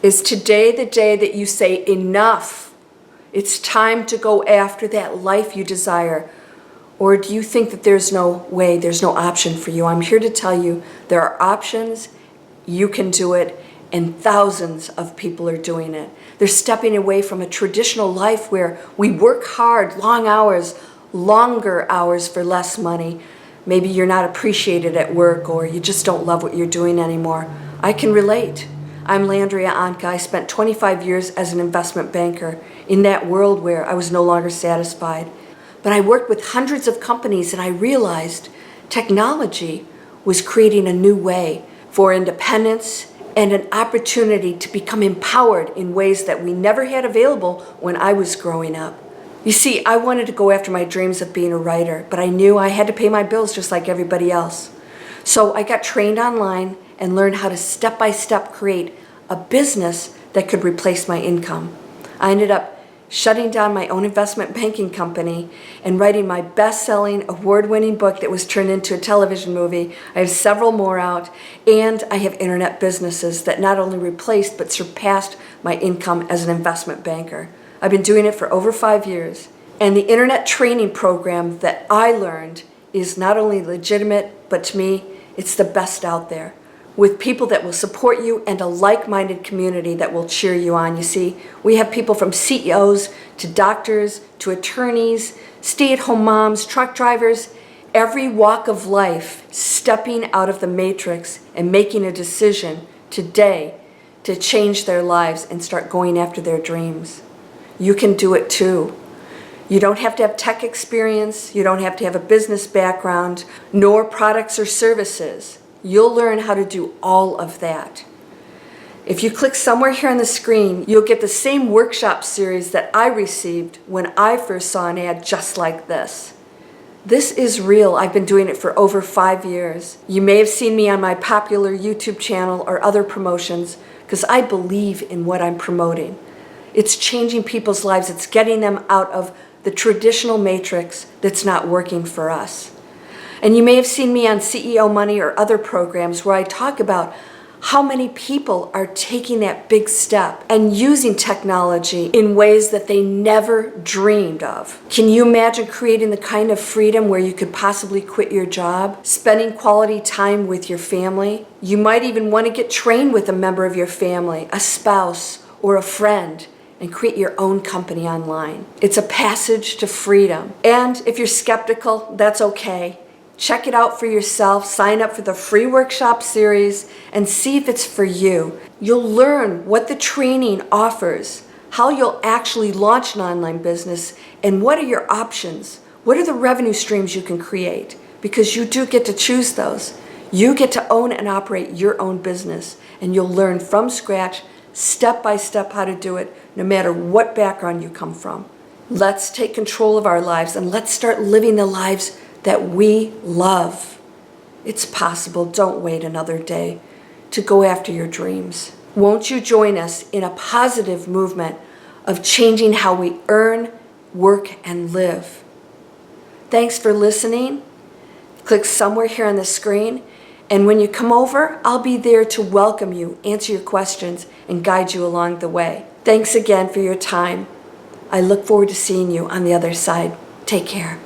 Is today the day that you say enough? It's time to go after that life you desire. Or do you think that there's no way, there's no option for you? I'm here to tell you there are options, you can do it, and thousands of people are doing it. They're stepping away from a traditional life where we work hard, long hours, longer hours for less money. Maybe you're not appreciated at work, or you just don't love what you're doing anymore. I can relate. I'm Landria Onkka. I spent 25 years as an investment banker in that world where I was no longer satisfied. But I worked with hundreds of companies, and I realized technology was creating a new way for independence and an opportunity to become empowered in ways that we never had available when I was growing up. You see, I wanted to go after my dreams of being a writer, but I knew I had to pay my bills just like everybody else. So I got trained online and learned how to step-by-step create a business that could replace my income. I ended up shutting down my own investment banking company and writing my best-selling, award-winning book that was turned into a television movie. I have several more out, and I have internet businesses that not only replaced but surpassed my income as an investment banker. I've been doing it for over 5 years, and the internet training program that I learned is not only legitimate, but to me, it's the best out there, with people that will support you and a like-minded community that will cheer you on. You see, we have people from CEOs to doctors to attorneys, stay-at-home moms, truck drivers, every walk of life stepping out of the matrix and making a decision today to change their lives and start going after their dreams. You can do it too. You don't have to have tech experience, you don't have to have a business background, nor products or services. You'll learn how to do all of that. If you click somewhere here on the screen, you'll get the same workshop series that I received when I first saw an ad just like this. This is real. I've been doing it for over 5 years. You may have seen me on my popular YouTube channel or other promotions because I believe in what I'm promoting. It's changing people's lives. It's getting them out of the traditional matrix that's not working for us. And you may have seen me on CEO Money or other programs where I talk about how many people are taking that big step and using technology in ways that they never dreamed of. Can you imagine creating the kind of freedom where you could possibly quit your job, spending quality time with your family? You might even want to get trained with a member of your family, a spouse, or a friend, and create your own company online. It's a passage to freedom. And if you're skeptical, that's okay. Check it out for yourself, sign up for the free workshop series, and see if it's for you. You'll learn what the training offers, how you'll actually launch an online business, and what are your options. What are the revenue streams you can create? Because you do get to choose those. You get to own and operate your own business, and you'll learn from scratch, step by step, how to do it, no matter what background you come from. Let's take control of our lives, and let's start living the lives that we love. It's possible. Don't wait another day to go after your dreams. Won't you join us in a positive movement of changing how we earn, work, and live? Thanks for listening. Click somewhere here on the screen, and when you come over, I'll be there to welcome you, answer your questions, and guide you along the way. Thanks again for your time. I look forward to seeing you on the other side. Take care.